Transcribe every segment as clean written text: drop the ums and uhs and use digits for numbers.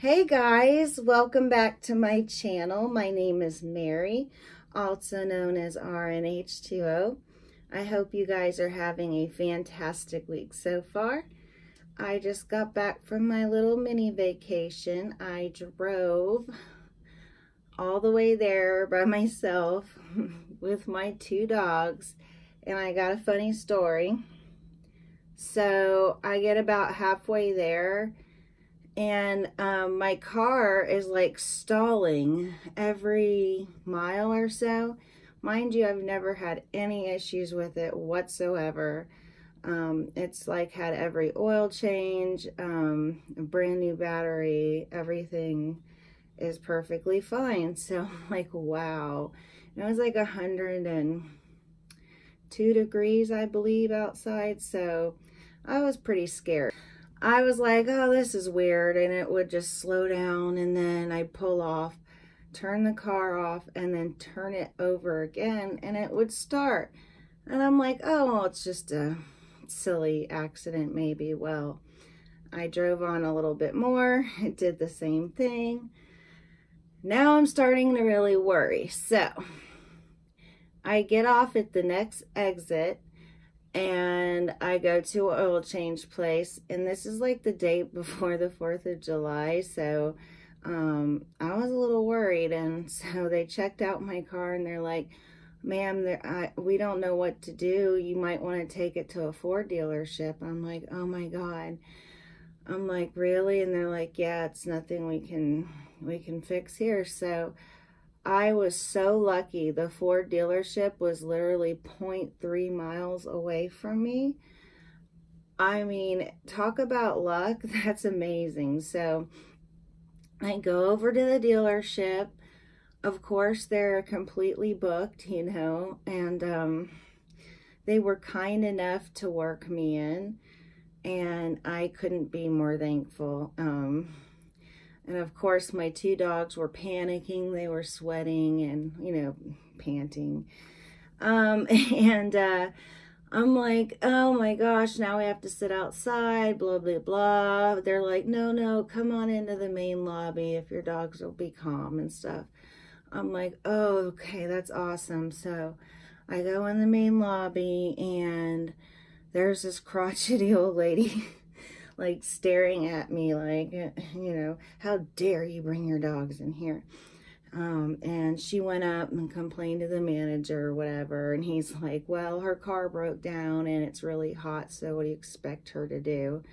Hey guys, welcome back to my channel. My name is Mary, also known as RNH2O. I hope you guys are having a fantastic week so far. I just got back from my little mini vacation. I drove all the way there by myself with my two dogs, and I got a funny story. So I get about halfway there, and my car is like stalling every mile or so. Mind you, I've never had any issues with it whatsoever. It's like had every oil change, a brand new battery, everything is perfectly fine. So I'm like, wow. And it was like 102 degrees, I believe, outside. So I was pretty scared. I was like, oh, this is weird, and it would just slow down, and then I'd pull off, turn the car off, and then turn it over again, and it would start. And I'm like, oh, well, it's just a silly accident maybe. Well, I drove on a little bit more. It did the same thing. Now I'm starting to really worry. So I get off at the next exit, and I go to an oil change place, and this is like the day before the 4th of July, so I was a little worried. And so they checked out my car, and they're like, ma'am, we don't know what to do. You might want to take it to a Ford dealership. I'm like, oh my God. I'm like, really? And they're like, yeah, it's nothing we can fix here. So I was so lucky. The Ford dealership was literally 0.3 miles away from me. I mean, talk about luck. That's amazing. So I go over to the dealership. Of course, they're completely booked, you know, and they were kind enough to work me in, and I couldn't be more thankful. And of course, my two dogs were panicking. They were sweating and, you know, panting. And I'm like, oh my gosh, now we have to sit outside, blah, blah, blah. They're like, no, come on into the main lobby if your dogs will be calm and stuff. I'm like, oh, okay, that's awesome. So I go in the main lobby, and there's this crotchety old lady like staring at me like, you know, how dare you bring your dogs in here? And she went up and complained to the manager or whatever, and he's like, well, her car broke down and it's really hot, so what do you expect her to do?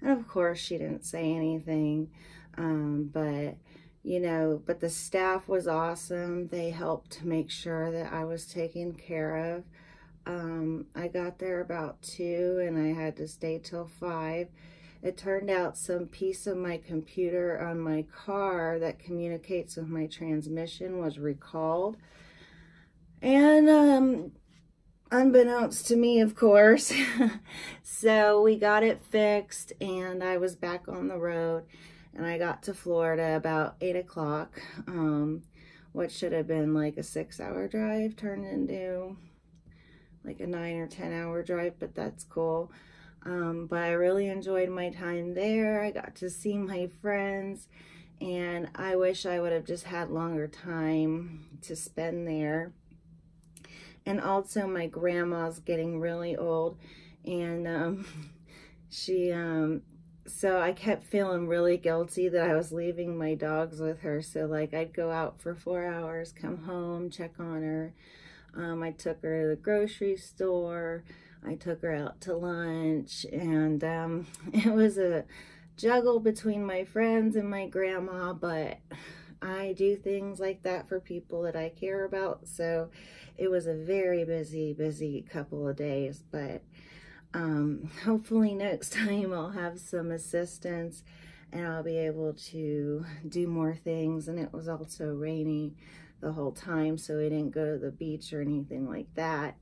And of course she didn't say anything, but you know, but the staff was awesome. They helped to make sure that I was taken care of. I got there about 2, and I had to stay till 5. It turned out some piece of my computer on my car that communicates with my transmission was recalled. And unbeknownst to me, of course. So we got it fixed, and I was back on the road, and I got to Florida about 8 o'clock. What should have been like a 6-hour drive turned into like a 9 or 10-hour drive, but that's cool. But I really enjoyed my time there. I got to see my friends, and I wish I would have just had longer time to spend there. And also my grandma's getting really old, and so I kept feeling really guilty that I was leaving my dogs with her. So like I'd go out for 4 hours, come home, check on her. I took her to the grocery store. I took her out to lunch, and it was a juggle between my friends and my grandma, but I do things like that for people that I care about. So it was a very busy couple of days, but hopefully next time I'll have some assistance and I'll be able to do more things. And it was also rainy the whole time, so we didn't go to the beach or anything like that.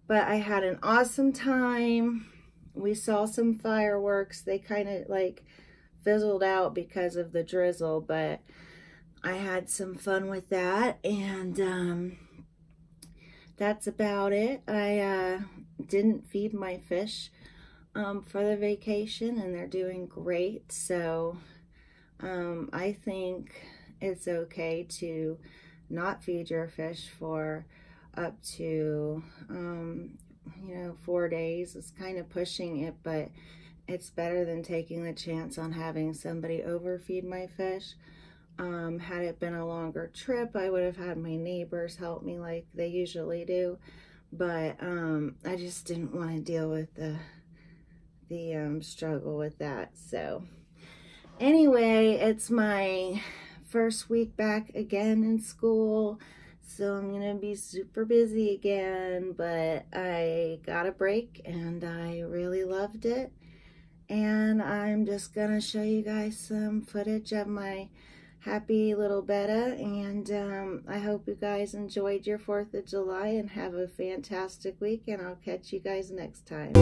But I had an awesome time. We saw some fireworks. They kind of like fizzled out because of the drizzle, but I had some fun with that. And that's about it. I didn't feed my fish for the vacation, and they're doing great. So I think it's okay to not feed your fish for up to, 4 days. It's kind of pushing it, but it's better than taking the chance on having somebody overfeed my fish. Had it been a longer trip, I would have had my neighbors help me like they usually do, but I just didn't want to deal with the struggle with that. So anyway, it's my first week back again in school, so I'm gonna be super busy again, but I got a break and I really loved it. And I'm just gonna show you guys some footage of my happy little Betta, and I hope you guys enjoyed your 4th of July and have a fantastic week, and I'll catch you guys next time.